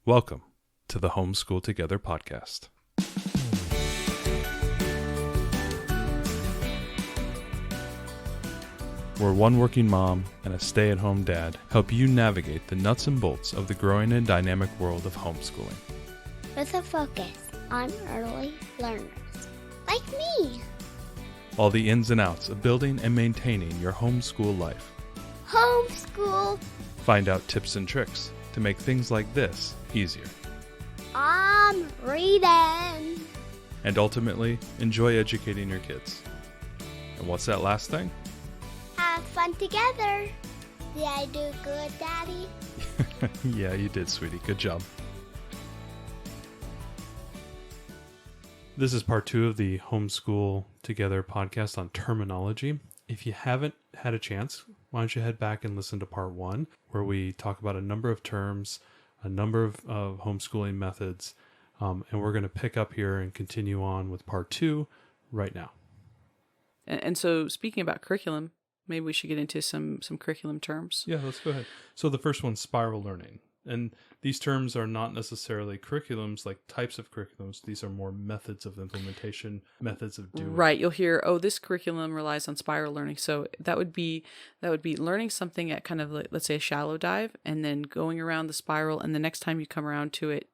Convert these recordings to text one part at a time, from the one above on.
Welcome to the Homeschool Together podcast. Where one working mom and a stay-at-home dad help you navigate the nuts and bolts of the growing and dynamic world of homeschooling. With a focus on early learners, like me. All the ins and outs of building and maintaining your homeschool life. Homeschool. Find out tips and tricks to make things like this easier. I'm reading. And ultimately, enjoy educating your kids. And what's that last thing? Have fun together. Did I do good, Daddy? Yeah, you did, sweetie. Good job. This is part 2 of the Homeschool Together podcast on terminology. If you haven't had a chance, why don't you head back and listen to part 1, where we talk about a number of terms, a number of homeschooling methods, and we're going to pick up here and continue on with part 2 right now. And so speaking about curriculum, maybe we should get into some curriculum terms. Yeah, let's go ahead. So the first one's spiral learning. And these terms are not necessarily curriculums, like types of curriculums. These are more methods of implementation, methods of doing. Right. You'll hear, oh, this curriculum relies on spiral learning. So that would be learning something at kind of, like, let's say, a shallow dive, and then going around the spiral. And the next time you come around to it,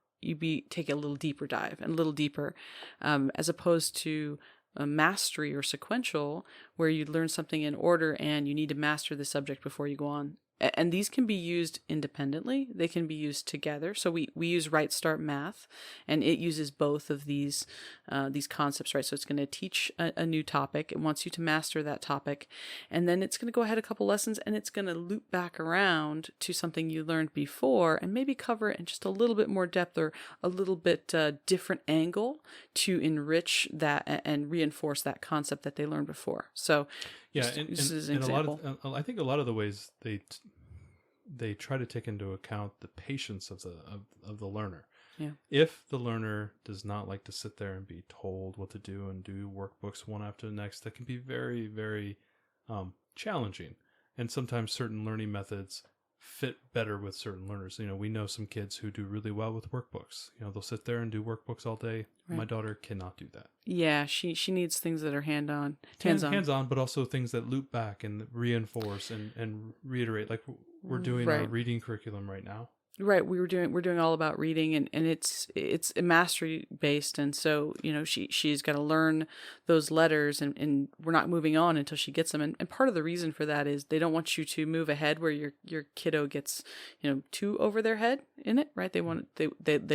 take a little deeper dive and a little deeper, as opposed to a mastery or sequential, where you learn something in order and you need to master the subject before you go on. And these can be used independently. They can be used together. So we use Right Start Math, and it uses both of these concepts, right? So it's going to teach a new topic. It wants you to master that topic. And then it's going to go ahead a couple lessons, and it's going to loop back around to something you learned before and maybe cover it in just a little bit more depth or a little bit different angle to enrich that and reinforce that concept that they learned before. So yeah, this is an and example. I think a lot of the ways they try to take into account the patience of the learner. Yeah. If the learner does not like to sit there and be told what to do and do workbooks one after the next, that can be very, very challenging. And sometimes certain learning methods fit better with certain learners. You know, we know some kids who do really well with workbooks. You know, they'll sit there and do workbooks all day. Right. My daughter cannot do that. Yeah, she needs things that are hands-on, but also things that loop back and reinforce and reiterate. Like we're doing our reading curriculum right now. Right, we're doing all about reading, and it's mastery based, and so she's got to learn those letters, and we're not moving on until she gets them. And part of the reason for that is they don't want you to move ahead where your kiddo gets too over their head in it, right? They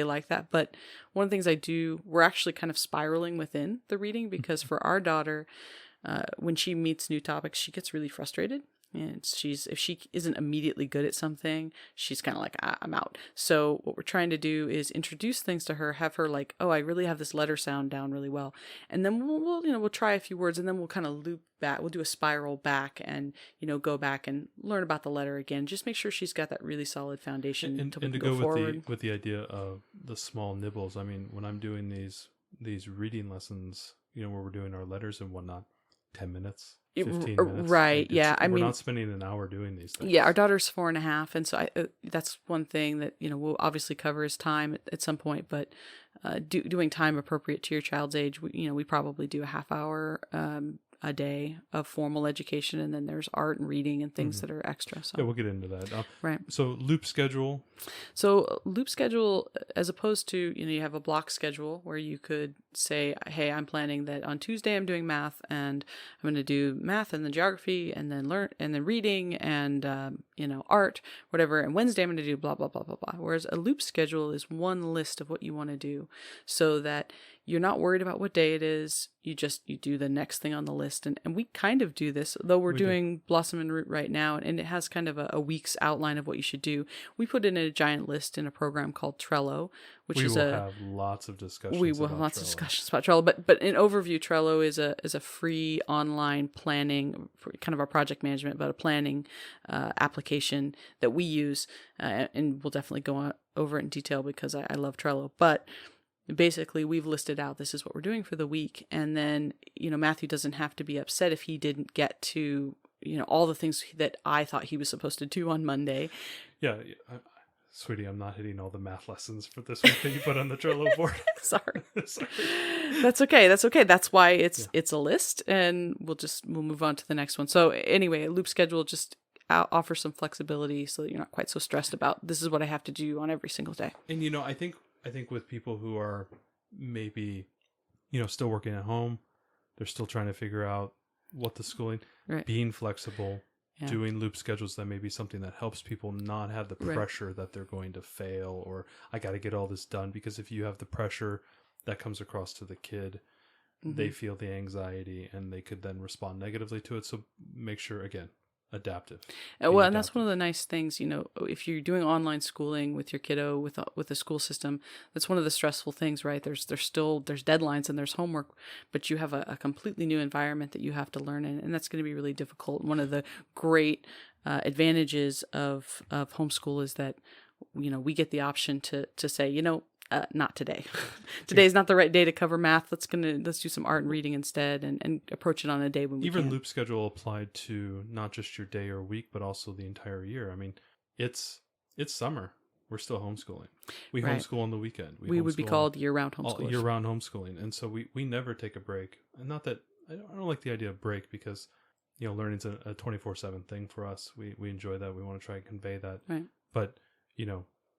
like that. But one of the things I do, we're actually kind of spiraling within the reading, because for our daughter, when she meets new topics, she gets really frustrated. And if she isn't immediately good at something, she's kind of like, I'm out. So what we're trying to do is introduce things to her, have her like, oh, I really have this letter sound down really well. And then we'll try a few words, and then we'll kind of loop back. We'll do a spiral back and, go back and learn about the letter again. Just make sure she's got that really solid foundation and to go forward. With the idea of the small nibbles. I mean, when I'm doing these reading lessons, where we're doing our letters and whatnot, 10 minutes. 15 minutes. Right. Yeah. We're not spending an hour doing these things. Yeah. Our daughter's 4.5. And so that's one thing that, we'll obviously cover is time at some point, but doing time appropriate to your child's age, we probably do a half hour a day of formal education, and then there's art and reading and things that are extra. So yeah, we'll get into that. Right. So loop schedule. So loop schedule, as opposed to, you have a block schedule where you could say, hey, I'm planning that on Tuesday I'm doing math, and I'm going to do math and then geography and then reading and, art, whatever. And Wednesday I'm going to do blah, blah, blah, blah, blah. Whereas a loop schedule is one list of what you want to do, so that you're not worried about what day it is. You do the next thing on the list. And we kind of do this, though we're doing Blossom and Root right now. And it has kind of a week's outline of what you should do. We put in a giant list in a program called Trello, which we will have lots of discussions. We will have lots of discussions about Trello. But in overview, Trello is a free online planning, kind of our project management, but a planning application that we use. And we'll definitely go over it in detail because I love Trello. But basically, we've listed out, this is what we're doing for the week. And then, Matthew doesn't have to be upset if he didn't get to, all the things that I thought he was supposed to do on Monday. Yeah. Sweetie, I'm not hitting all the math lessons for this week that you put on the Trello board. Sorry. Sorry. That's okay. That's okay. That's why it's a list, and we'll move on to the next one. So anyway, a loop schedule just offers some flexibility so that you're not quite so stressed about this is what I have to do on every single day. And I think with people who are maybe still working at home, they're still trying to figure out what the schooling, Right. being flexible, Yeah. doing loop schedules, that may be something that helps people not have the pressure that they're going to fail, or I got to get all this done. Because if you have the pressure that comes across to the kid, they feel the anxiety and they could then respond negatively to it. So make sure, again, adaptive. Well, and that's one of the nice things, if you're doing online schooling with your kiddo with a school system, that's one of the stressful things, right? There's deadlines and there's homework, but you have a completely new environment that you have to learn in, and that's going to be really difficult. One of the great advantages of homeschool is that we get the option to say, not today. Today's not the right day to cover math. Let's do some art and reading instead, and approach it on a day when we even can. Loop schedule applied to not just your day or week, but also the entire year. I mean, it's summer. We're still homeschooling. We homeschool on the weekend. We would be called year-round homeschoolers. Year-round homeschooling, and so we never take a break. And not that I don't like the idea of break, because learning's a 24/7 thing for us. We enjoy that. We want to try and convey that. Right. But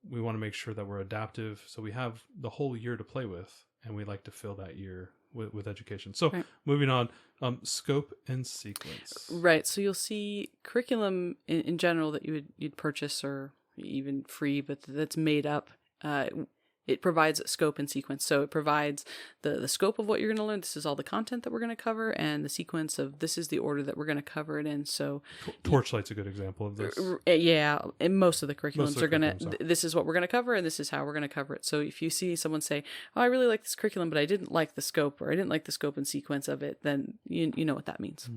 we want to make sure that we're adaptive, so we have the whole year to play with, and we like to fill that year with education. So moving on, scope and sequence. Right. So you'll see curriculum in general that you'd purchase or even free, but that's made up. It provides scope and sequence. So it provides the scope of what you're going to learn. This is all the content that we're going to cover, and the sequence of this is the order that we're going to cover it in. So Torchlight's a good example of this. Yeah, and most of the curriculums are going to, this is what we're going to cover, and this is how we're going to cover it. So if you see someone say, oh, I really like this curriculum, but I didn't like the scope, or I didn't like the scope and sequence of it, then you know what that means.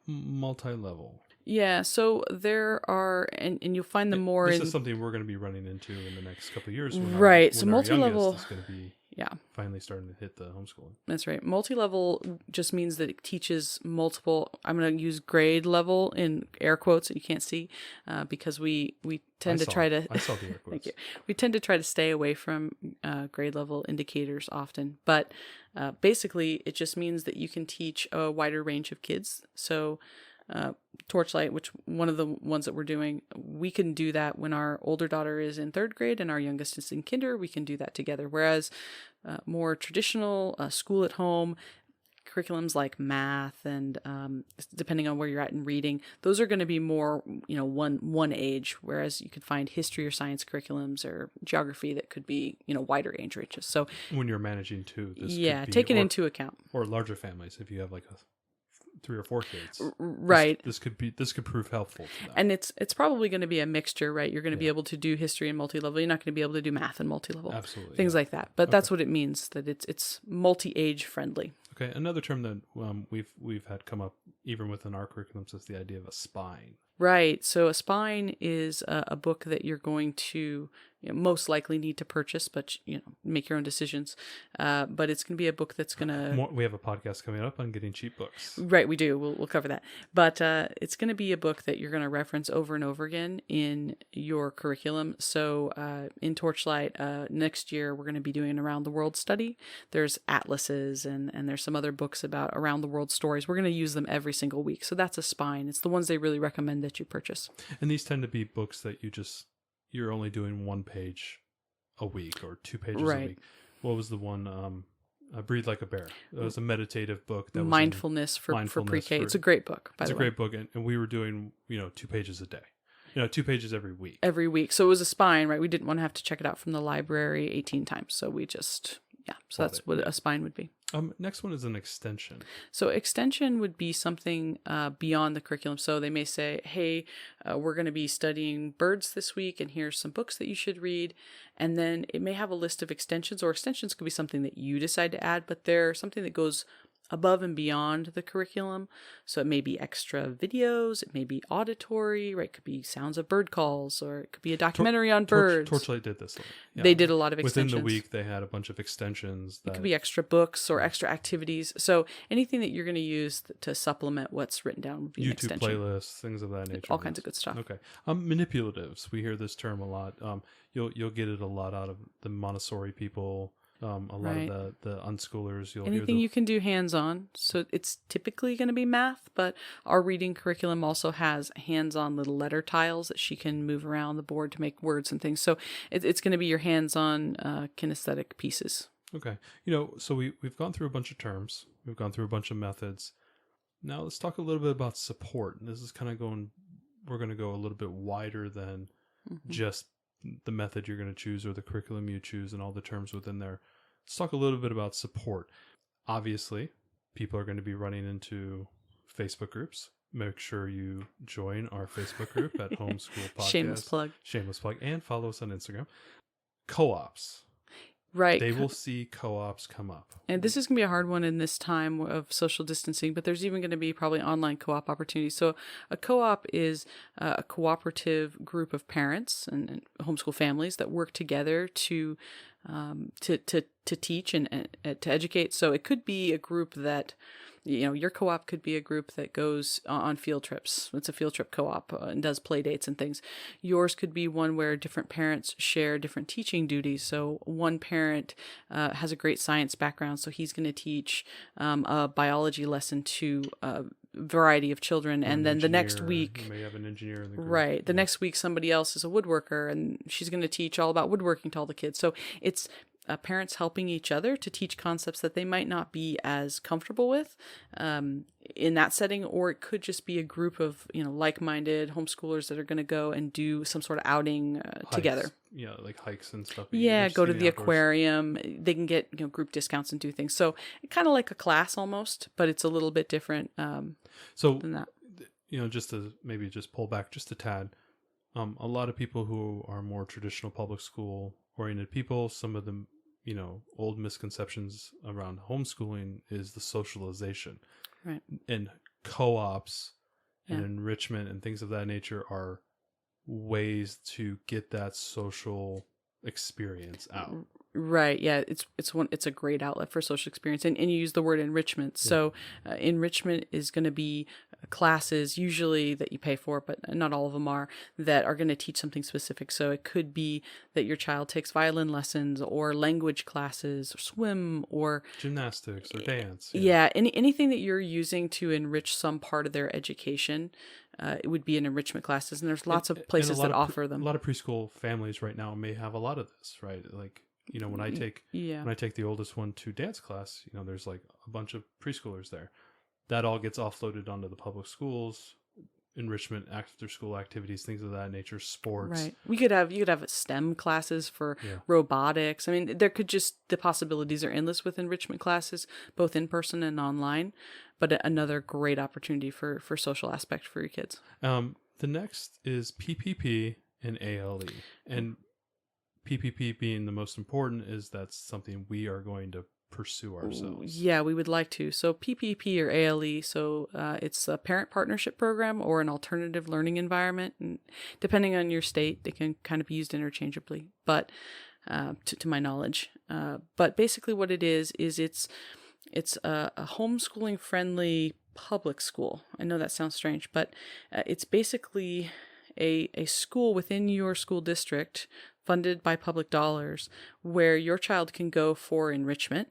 Multi-level. Yeah, so there are, and you'll find them more This is something we're going to be running into in the next couple of years. When right, when multi-level is going to be finally starting to hit the homeschooling. That's right. Multi-level just means that it teaches multiple, I'm going to use grade level in air quotes that you can't see, because we tend to try to... I saw the air quotes. Thank you. We tend to try to stay away from grade level indicators often, but basically it just means that you can teach a wider range of kids. So Torchlight, which one of the ones that we're doing, we can do that when our older daughter is in 3rd grade and our youngest is in kinder. We can do that together. Whereas more traditional school at home curriculums like math and depending on where you're at in reading, those are going to be more one age. Whereas you could find history or science curriculums or geography that could be wider age ranges. So when you're managing too, this could be, take it into account. Or larger families, if you have like 3 or 4 kids, right? This could prove helpful to them. And it's probably going to be a mixture, right? You're going to be able to do history and multi-level. You're not going to be able to do math and multi-level. Absolutely, things like that. But that's what it means, that it's multi-age friendly. Okay, another term that we've had come up even within our curriculums is the idea of a spine. Right. So a spine is a book that you're going to most likely need to purchase, but make your own decisions. But it's going to be a book that's going to... We have a podcast coming up on getting cheap books. Right, we do. We'll cover that. But it's going to be a book that you're going to reference over and over again in your curriculum. So in Torchlight, next year, we're going to be doing an Around the World study. There's atlases and there's some other books about around the world stories. We're going to use them every single week. So that's a spine. It's the ones they really recommend that you purchase. And these tend to be books that you're only doing 1 page a week or 2 pages a week. What was the one? Breathe Like a Bear. It was a meditative book. That Mindfulness for pre-K. It's a great book, by the way. It's a great book. And we were doing, 2 pages a day. 2 pages every week. Every week. So it was a spine, right? We didn't want to have to check it out from the library 18 times. So we just, so that's what a spine would be. Next one is an extension. So extension would be something beyond the curriculum. So they may say, hey, we're going to be studying birds this week, and here's some books that you should read. And then it may have a list of extensions, or extensions could be something that you decide to add, but they're something that goes above and beyond the curriculum. So it may be extra videos, it may be auditory, right? It could be sounds of bird calls, or it could be a documentary on birds. Torchlight did this. Yeah. They did a lot of Within extensions. the week, they had a bunch of extensions. It could be extra books or extra activities. So anything that you're going to use to supplement what's written down would be an YouTube extension. Playlists, things of that nature. All kinds of good stuff. Okay. Manipulatives. We hear this term a lot. You'll get it a lot out of the Montessori people. A lot of the unschoolers. Anything you can do hands-on. So it's typically going to be math, but our reading curriculum also has hands-on little letter tiles that she can move around the board to make words and things. So it's going to be your hands-on kinesthetic pieces. Okay. So we've gone through a bunch of terms. We've gone through a bunch of methods. Now let's talk a little bit about support. This is kind of we're going to go a little bit wider than just the method you're going to choose or the curriculum you choose and all the terms within there. Let's talk a little bit about support. Obviously, people are going to be running into Facebook groups. Make sure you join our Facebook group at Homeschool Podcast. Shameless plug. And follow us on Instagram. Co-ops. Right. They will see co-ops come up. And this is going to be a hard one in this time of social distancing, but there's even going to be probably online co-op opportunities. So a co-op is a cooperative group of parents and homeschool families that work together to teach and to educate. So it could be a group that, your co-op could be a group that goes on field trips. It's a field trip co-op and does play dates and things. Yours could be one where different parents share different teaching duties. So one parent has a great science background, so he's going to teach a biology lesson to a variety of children. And then the next week, you may have an engineer in the group. Right. The next week, somebody else is a woodworker, and she's going to teach all about woodworking to all the kids. So it's parents helping each other to teach concepts that they might not be as comfortable with in that setting, or it could just be a group of like-minded homeschoolers that are going to go and do some sort of outing together. Yeah, like hikes and stuff. Yeah, go to the aquarium. They can get group discounts and do things. So kind of like a class almost, but it's a little bit different than that. Just to maybe just pull back just a tad. A lot of people who are more traditional public school oriented people, some of them, old misconceptions around homeschooling is the socialization. Right. And co-ops and enrichment and things of that nature are ways to get that social experience out. Right. Yeah. It's a great outlet for social experience. And you use the word enrichment. So enrichment is going to be classes usually that you pay for, but not all of them are, that are going to teach something specific. So it could be that your child takes violin lessons or language classes or swim or gymnastics or dance. Yeah. Anything that you're using to enrich some part of their education. It would be in enrichment classes. And there's lots of places that offer them. A lot of preschool families right now may have a lot of this, right? Like, when I take the oldest one to dance class, there's like a bunch of preschoolers there. That all gets offloaded onto the public schools, enrichment, after school activities, things of that nature, sports. Right. You could have STEM classes for robotics. I mean, the possibilities are endless with enrichment classes, both in person and online, but another great opportunity for social aspect for your kids. The next is PPP and ALE. And PPP being the most important is that's something we are going to pursue ourselves. Yeah, we would like to. So PPP or ALE, so it's a parent partnership program or an alternative learning environment. And depending on your state, they can kind of be used interchangeably, but to my knowledge. But basically what it is it's a homeschooling friendly public school. I know that sounds strange, but it's basically a school within your school district funded by public dollars where your child can go for enrichment,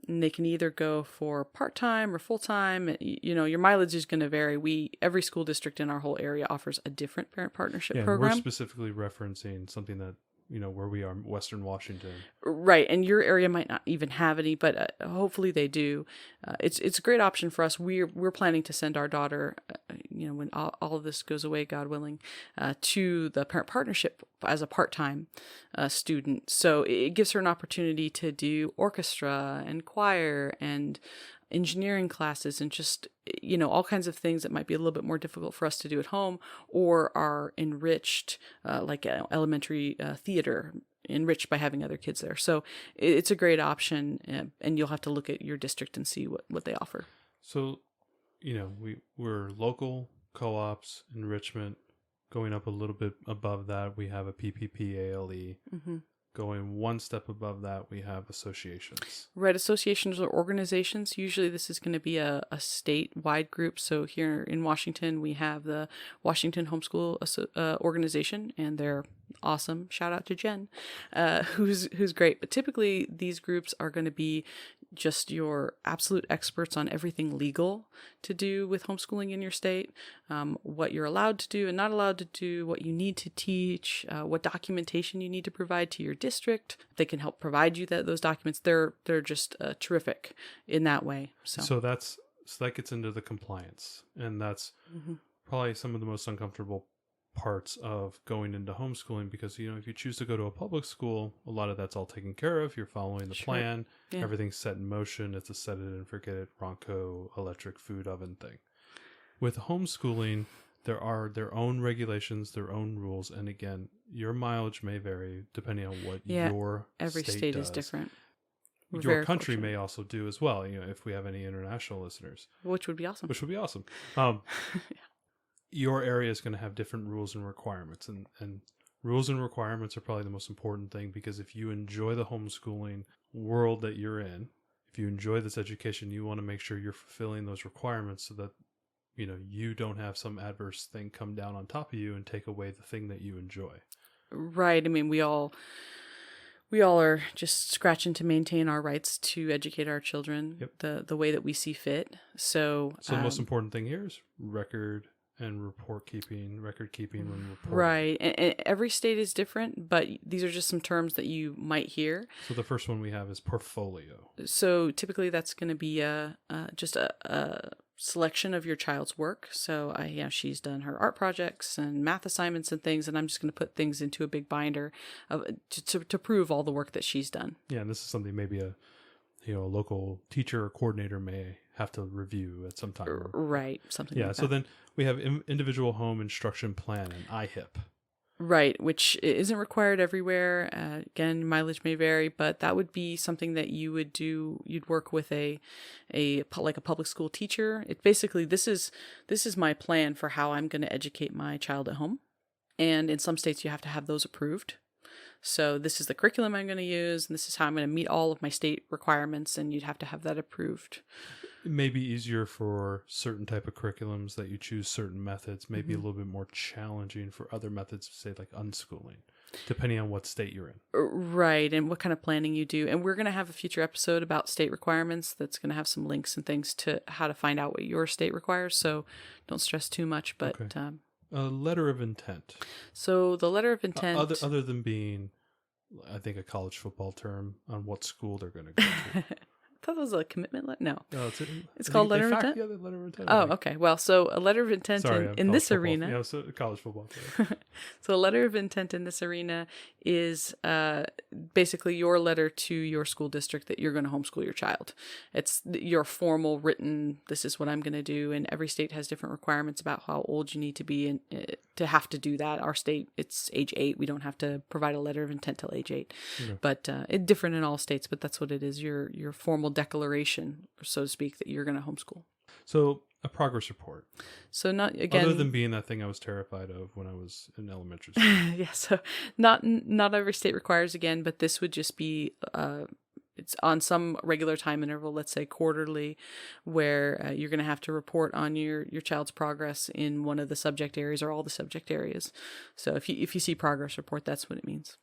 and they can either go for part-time or full-time. Your mileage is going to vary. Every school district in our whole area offers a different parent partnership program. We're specifically referencing something that where we are, Western Washington. Right, and your area might not even have any, but hopefully they do. It's a great option for us. We're planning to send our daughter, when all of this goes away, God willing, to the parent partnership as a part-time student. So it gives her an opportunity to do orchestra and choir and engineering classes and just, all kinds of things that might be a little bit more difficult for us to do at home or are enriched, like elementary theater enriched by having other kids there. So it's a great option, and you'll have to look at your district and see what they offer. So, we're local co-ops, enrichment. Going up a little bit above that, we have a PPP ALE. Mm-hmm. Going one step above that, we have associations. Right, associations or organizations. Usually this is going to be a statewide group. So here in Washington, we have the Washington Homeschool Organization, and they're awesome. Shout out to Jen, who's great. But typically these groups are going to be just your absolute experts on everything legal to do with homeschooling in your state, what you're allowed to do and not allowed to do, what you need to teach, what documentation you need to provide to your district. They can help provide you those documents. They're just terrific in that way. So that gets into the compliance, and that's probably some of the most uncomfortable parts of going into homeschooling, because if you choose to go to a public school, a lot of that's all taken care of. You're following the plan. Yeah. Everything's set in motion. It's a set it and forget it Bronco electric food oven thing. With homeschooling, there are their own regulations, their own rules, and again, your mileage may vary depending on what your every state does. Is different. Your country may also do as well, if we have any international listeners, which would be awesome. Yeah. Your area is going to have different rules and requirements, and rules and requirements are probably the most important thing, because if you enjoy the homeschooling world that you're in, if you enjoy this education, you want to make sure you're fulfilling those requirements so that you don't have some adverse thing come down on top of you and take away the thing that you enjoy. Right. I mean, we all are just scratching to maintain our rights to educate our children the way that we see fit. So the most important thing here is record keeping when reporting. Right. And every state is different, but these are just some terms that you might hear. So the first one we have is portfolio. So typically that's going to be just a selection of your child's work. So she's done her art projects and math assignments and things, and I'm just going to put things into a big binder to prove all the work that she's done. Yeah, and this is something maybe a local teacher or coordinator may have to review at some time. Right, something like that. So then we have individual home instruction plan, and IHIP. Right, which isn't required everywhere. Again, mileage may vary, but that would be something that you would do. You'd work with like a public school teacher. It basically, this is my plan for how I'm going to educate my child at home. And in some states, you have to have those approved. So this is the curriculum I'm going to use, and this is how I'm going to meet all of my state requirements, and you'd have to have that approved. It may be easier for certain type of curriculums that you choose certain methods, maybe a little bit more challenging for other methods, say like unschooling, depending on what state you're in. Right, and what kind of planning you do. And we're going to have a future episode about state requirements that's going to have some links and things to how to find out what your state requires, so don't stress too much. But okay. A letter of intent. So the letter of intent... Other than being, I think, a college football term on what school they're going to go to. I thought it was a commitment letter. No. It's called letter of intent? Yeah, the letter of intent. Oh, okay. Well, so a letter of intent in this arena. Yeah, so college football. So a letter of intent in this arena is basically your letter to your school district that you're going to homeschool your child. It's your formal written, this is what I'm going to do. And every state has different requirements about how old you need to be to have to do that. Our state, it's age 8. We don't have to provide a letter of intent till age 8. Okay. But it's different in all states, but that's what it is. Your formal declaration, so to speak, that you're going to homeschool. So a progress report. So not again, other than being that thing I was terrified of when I was in elementary school. Yeah. So not every state requires, again, but this would just be it's on some regular time interval, let's say quarterly, where you're going to have to report on your child's progress in one of the subject areas or all the subject areas. So if you see progress report, that's what it means.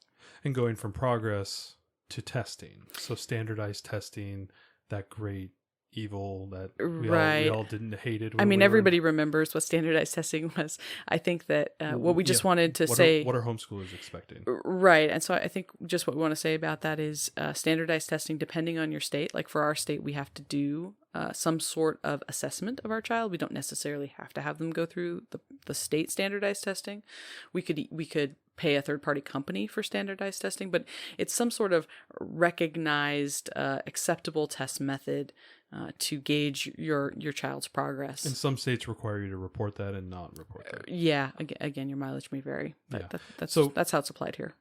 And going from progress to testing. So standardized testing, that great evil that we all didn't hate it. I mean, everybody remembers what standardized testing was. I think that what we just wanted to say... What are homeschoolers expecting? Right. And so I think just what we want to say about that is standardized testing, depending on your state. Like for our state, we have to do some sort of assessment of our child. We don't necessarily have to have them go through the state standardized testing. We could pay a third-party company for standardized testing, but it's some sort of recognized, acceptable test method to gauge your child's progress. And some states require you to report that and not report that. Yeah, again, your mileage may vary, but that's how it's applied here.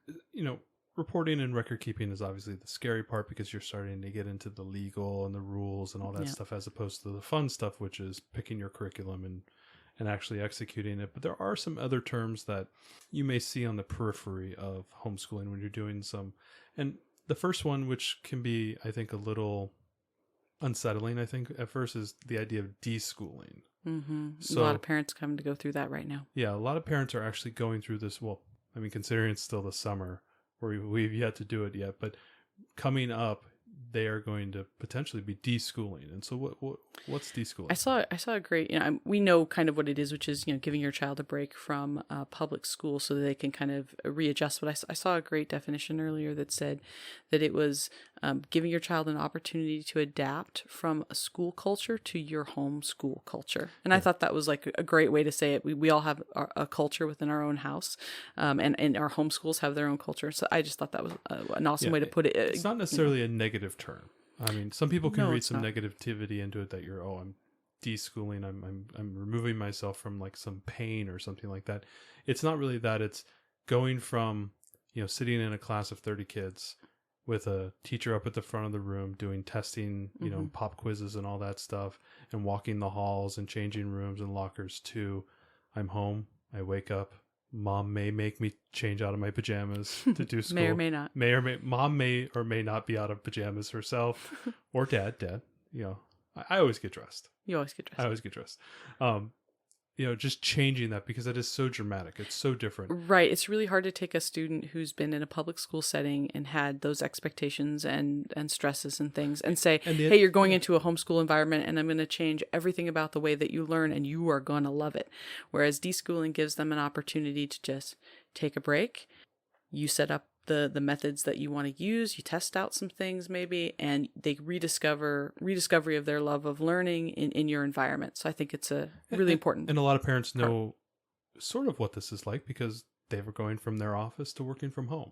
reporting and record keeping is obviously the scary part because you're starting to get into the legal and the rules and all that stuff, as opposed to the fun stuff, which is picking your curriculum and actually executing it. But there are some other terms that you may see on the periphery of homeschooling when you're doing some. And the first one, which can be, I think, a little unsettling, I think, at first, is the idea of deschooling. Mm-hmm. So, a lot of parents come to go through that right now. Yeah, a lot of parents are actually going through this. Well, I mean, considering it's still the summer, where we've yet to do it yet, but coming up, they are going to potentially be deschooling. And so what's deschooling? I saw a great, we know kind of what it is, which is, giving your child a break from public school so that they can kind of readjust. But I saw a great definition earlier that said that it was giving your child an opportunity to adapt from a school culture to your home school culture. And I thought that was like a great way to say it. We all have a culture within our own house, and our home schools have their own culture. So I just thought that was an awesome way to put it. It's not necessarily a negative term. I mean, some people can read some negativity into it, that I'm deschooling, I'm removing myself from like some pain or something like that. It's not really that. It's going from, sitting in a class of 30 kids with a teacher up at the front of the room doing testing, pop quizzes and all that stuff, and walking the halls and changing rooms and lockers, to I'm home, I wake up, mom may make me change out of my pajamas to do school. Mom may or may not be out of pajamas herself, or dad. I always get dressed. You always get dressed. I always get dressed. Just changing that, because that is so dramatic. It's so different. Right. It's really hard to take a student who's been in a public school setting and had those expectations and stresses and things, and say, hey, you're going into a homeschool environment and I'm going to change everything about the way that you learn and you are going to love it. Whereas deschooling gives them an opportunity to just take a break. You set up the methods that you want to use, you test out some things maybe, and they rediscovery of their love of learning in your environment. So I think it's a really important. And a lot of parents know sort of what this is like, because they were going from their office to working from home,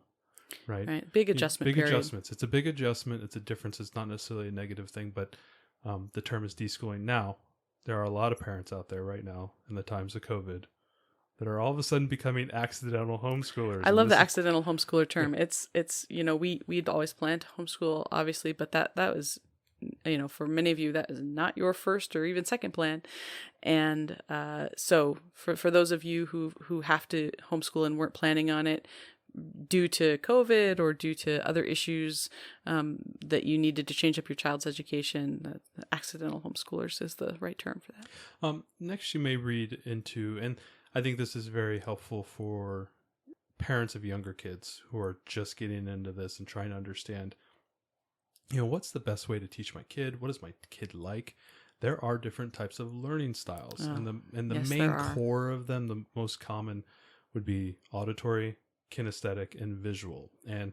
right? Right. Big adjustment. Big adjustments. It's a big adjustment. It's a difference. It's not necessarily a negative thing, but the term is deschooling. Now, there are a lot of parents out there right now in the times of COVID that are all of a sudden becoming accidental homeschoolers. I love the accidental homeschooler term. Yeah. It's we'd always planned to homeschool, obviously, but that was, for many of you, that is not your first or even second plan. And so for those of you who have to homeschool and weren't planning on it due to COVID or due to other issues that you needed to change up your child's education, accidental homeschoolers is the right term for that. Next, you may read into, and I think this is very helpful for parents of younger kids who are just getting into this and trying to understand, what's the best way to teach my kid? What is my kid like? There are different types of learning styles, and the main core of them, the most common, would be auditory, kinesthetic, and visual. And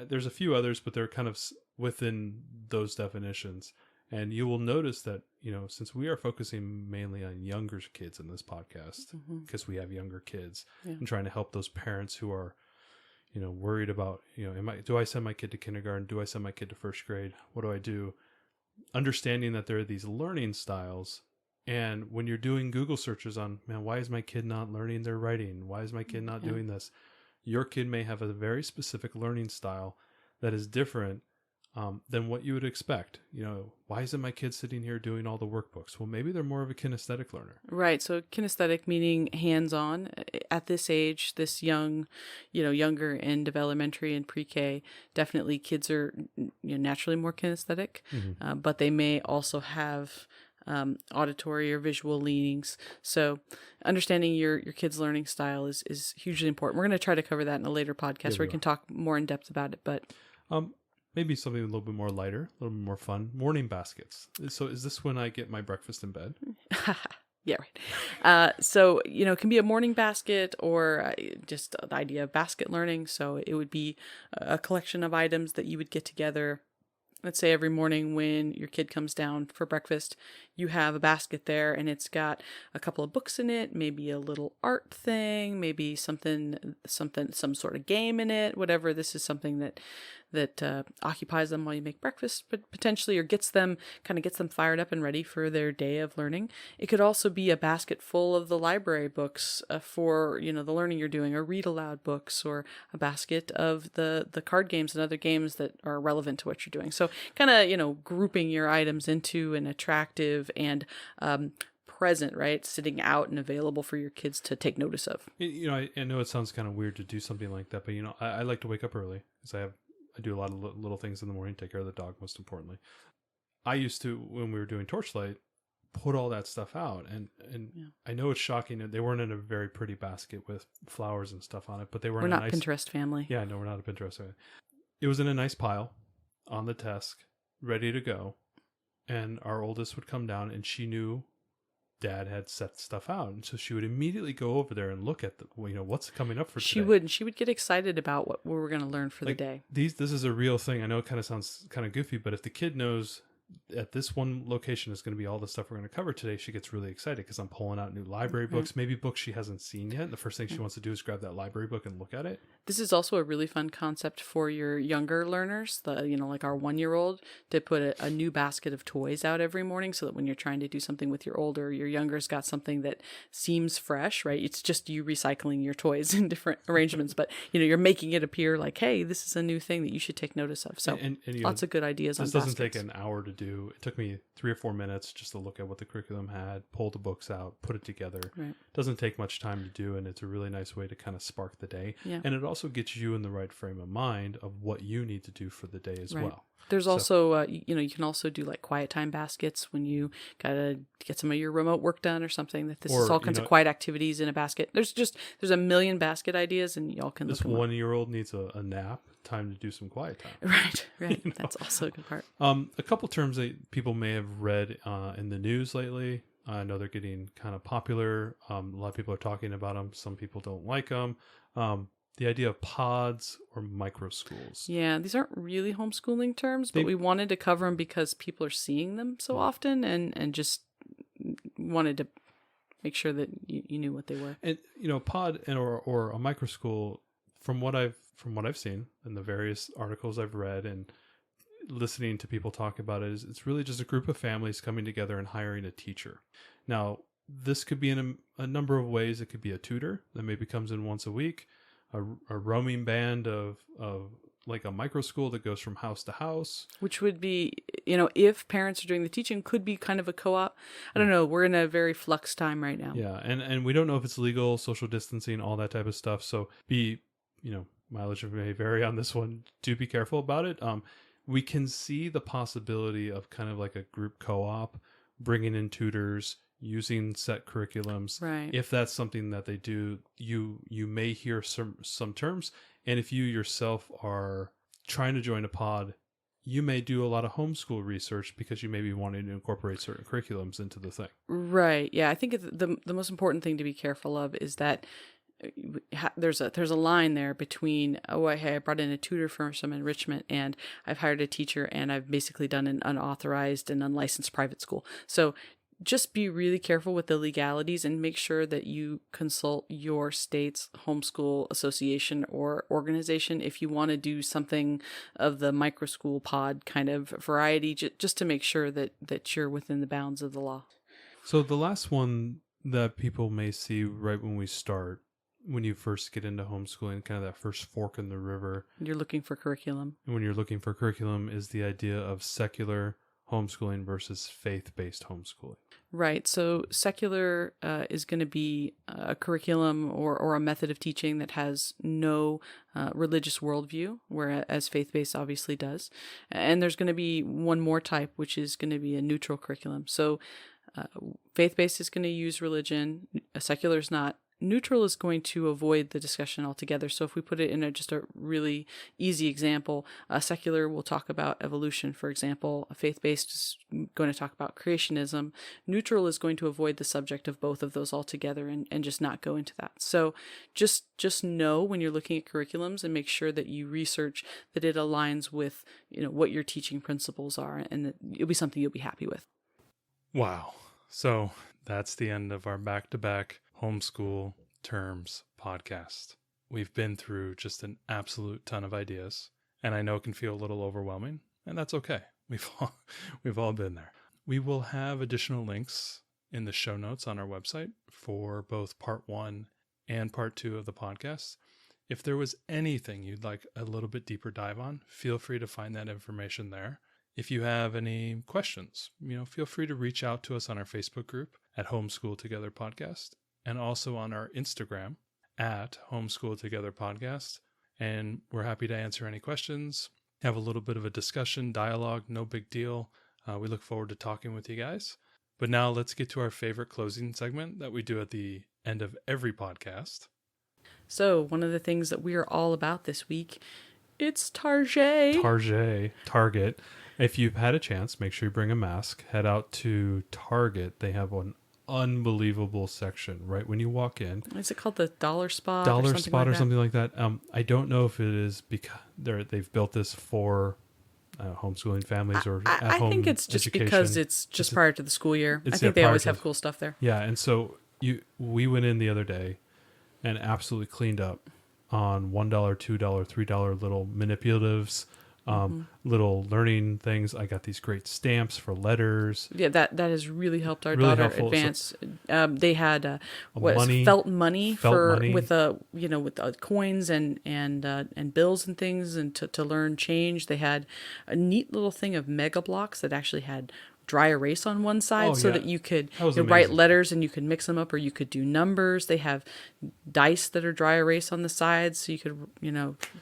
there's a few others, but they're kind of within those definitions. And you will notice that, since we are focusing mainly on younger kids in this podcast, because we have younger kids, and trying to help those parents who are, worried about, do I send my kid to kindergarten? Do I send my kid to first grade? What do I do? Understanding that there are these learning styles. And when you're doing Google searches on, why is my kid not learning their writing? Why is my kid not doing this? Your kid may have a very specific learning style that is different than what you would expect. Why isn't my kid sitting here doing all the workbooks? Well, maybe they're more of a kinesthetic learner. Right. So kinesthetic meaning hands-on. At this age, this younger end of elementary and pre-K, definitely kids are naturally more kinesthetic, but they may also have auditory or visual leanings. So understanding your kid's learning style is hugely important. We're going to try to cover that in a later podcast where we can talk more in depth about it. But maybe something a little bit more lighter, a little bit more fun. Morning baskets. So is this when I get my breakfast in bed? Yeah, right. So, it can be a morning basket or just the idea of basket learning. So it would be a collection of items that you would get together. Let's say every morning when your kid comes down for breakfast, you have a basket there and it's got a couple of books in it, maybe a little art thing, maybe some sort of game in it, whatever. This is something that occupies them while you make breakfast, but potentially, or gets them fired up and ready for their day of learning. It could also be a basket full of the library books for, the learning you're doing, or read aloud books, or a basket of the card games and other games that are relevant to what you're doing. So kind of, grouping your items into an attractive and present, right? Sitting out and available for your kids to take notice of. I know it sounds kind of weird to do something like that, but I like to wake up early because I do a lot of little things in the morning, take care of the dog, most importantly. I used to, when we were doing Torchlight, put all that stuff out. And yeah. I know it's shocking that they weren't in a very pretty basket with flowers and stuff on it, but they were We're in not Pinterest family. Yeah, no, we're not a Pinterest family. It was in a nice pile on the desk, ready to go. And our oldest would come down and she knew Dad had set stuff out, and so she would immediately go over there and look at what's coming up for today. She would get excited about what we were going to learn for the day. This is a real thing. I know it kind of sounds kind of goofy, but if the kid knows at this one location is going to be all the stuff we're going to cover today, she gets really excited because I'm pulling out new library books, maybe books she hasn't seen yet. The first thing she wants to do is grab that library book and look at it. This is also a really fun concept for your younger learners, like our 1-year-old, to put a new basket of toys out every morning, so that when you're trying to do something with your younger's got something that seems fresh, right? It's just you recycling your toys in different arrangements, but you're making it appear like, hey, this is a new thing that you should take notice of. So and lots of good ideas on baskets. This doesn't take an hour to do. It took me 3 or 4 minutes just to look at what the curriculum had, pull the books out, put it together. Right. Doesn't take much time to do, and it's a really nice way to kind of spark the day. Yeah. And it also gets you in the right frame of mind of what you need to do for the day as well. There's also, you can also do like quiet time baskets when you gotta get some of your remote work done or something. This is all kinds of quiet activities in a basket. There's a million basket ideas, and y'all can look them up. This 1-year-old needs a nap, time to do some quiet time. Right. That's also a good part. A couple terms that people may have read in the news lately. I know they're getting kind of popular. A lot of people are talking about them. Some people don't like them. The idea of pods or micro schools. Yeah, these aren't really homeschooling terms, but we wanted to cover them because people are seeing them so often, and just wanted to make sure that you knew what they were. And pod or a micro school, from what I've seen in the various articles I've read and listening to people talk about it, is it's really just a group of families coming together and hiring a teacher. Now, this could be in a number of ways. It could be a tutor that maybe comes in once a week. A roaming band of like a micro school that goes from house to house. Which would be, if parents are doing the teaching, could be kind of a co-op. I don't know. We're in a very flux time right now. Yeah. And we don't know if it's legal, social distancing, all that type of stuff. So mileage may vary on this one. Do be careful about it. We can see the possibility of kind of like a group co-op, bringing in tutors, using set curriculums. Right. If that's something that they do, you may hear some terms. And if you yourself are trying to join a pod, you may do a lot of homeschool research because you may be wanting to incorporate certain curriculums into the thing. Right. Yeah. I think the most important thing to be careful of is that there's a line there between, I brought in a tutor for some enrichment, and I've hired a teacher, and I've basically done an unauthorized and unlicensed private school. So just be really careful with the legalities and make sure that you consult your state's homeschool association or organization if you want to do something of the micro school pod kind of variety, just to make sure that you're within the bounds of the law. So the last one that people may see right when we start, when you first get into homeschooling, kind of that first fork in the river. You're looking for curriculum. And when you're looking for curriculum is the idea of secular homeschooling versus faith-based homeschooling. Right. So secular is going to be a curriculum or a method of teaching that has no religious worldview, whereas faith-based obviously does. And there's going to be one more type, which is going to be a neutral curriculum. So faith-based is going to use religion. Secular is not. Neutral is going to avoid the discussion altogether. So if we put it in just a really easy example, secular will talk about evolution, for example. Faith-based is going to talk about creationism. Neutral is going to avoid the subject of both of those altogether and just not go into that. So just know when you're looking at curriculums and make sure that you research that it aligns with what your teaching principles are, and that it'll be something you'll be happy with. Wow. So that's the end of our back-to-back homeschool terms podcast. We've been through just an absolute ton of ideas, and I know it can feel a little overwhelming, and that's okay. We've all been there. We will have additional links in the show notes on our website for both part 1 and part 2 of the podcast. If there was anything you'd like a little bit deeper dive on, feel free to find that information there. If you have any questions, feel free to reach out to us on our Facebook group at Homeschool Together Podcast, and also on our Instagram at Homeschool Together Podcast. And we're happy to answer any questions, have a little bit of a discussion, dialogue, no big deal. We look forward to talking with you guys. But now let's get to our favorite closing segment that we do at the end of every podcast. So one of the things that we are all about this week, it's Target. Target. If you've had a chance, make sure you bring a mask. Head out to Target. They have an unbelievable section right when you walk in. Is it called the Dollar Spot? Something like that. I don't know if it is because they've built this for homeschooling families or at home. I think it's just education. because it's just prior to the school year. I think they always have cool stuff there. Yeah, and so we went in the other day and absolutely cleaned up on $1, $2, $3 little manipulatives. Little learning things. I got these great stamps for letters. Yeah, that has really helped our daughter advance. They had felt money with coins and bills and things, and to learn change. They had a neat little thing of Mega Blocks that actually had dry erase on one side that you could write letters and you could mix them up, or you could do numbers. They have dice that are dry erase on the sides, so you could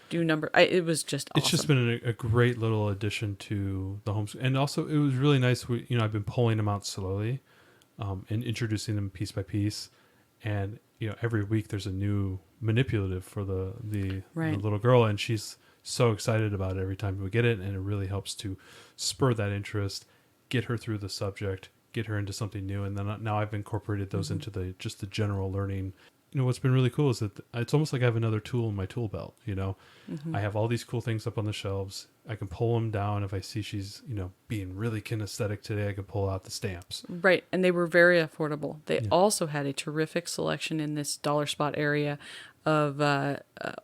do number. It was just awesome. It's just been a great little addition to the homeschool, and also it was really nice. I've been pulling them out slowly, and introducing them piece by piece, and every week there's a new manipulative for the little girl, and she's so excited about it every time we get it, and it really helps to spur that interest, get her through the subject, get her into something new. And then now I've incorporated those into the general learning. What's been really cool is that it's almost like I have another tool in my tool belt. I have all these cool things up on the shelves. I can pull them down. If I see she's, being really kinesthetic today, I can pull out the stamps. Right. And they were very affordable. They also had a terrific selection in this Dollar Spot area of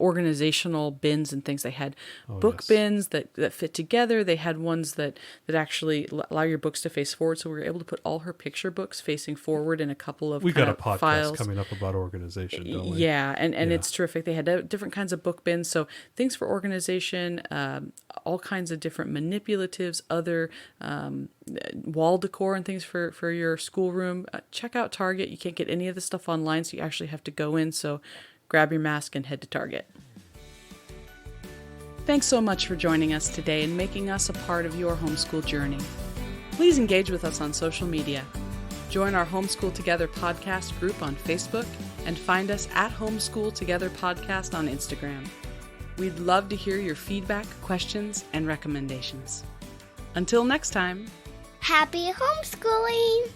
organizational bins and things. They had book bins that fit together. They had ones that actually allow your books to face forward. So we were able to put all her picture books facing forward in a couple of We got a podcast files coming up about organization, don't we? Yeah, and it's terrific. They had different kinds of book bins. So things for organization, all kinds of different manipulatives, other wall decor and things for your schoolroom. Check out Target. You can't get any of the stuff online, so you actually have to go in. So grab your mask and head to Target. Thanks so much for joining us today and making us a part of your homeschool journey. Please engage with us on social media. Join our Homeschool Together podcast group on Facebook and find us at Homeschool Together Podcast on Instagram. We'd love to hear your feedback, questions, and recommendations. Until next time. Happy homeschooling!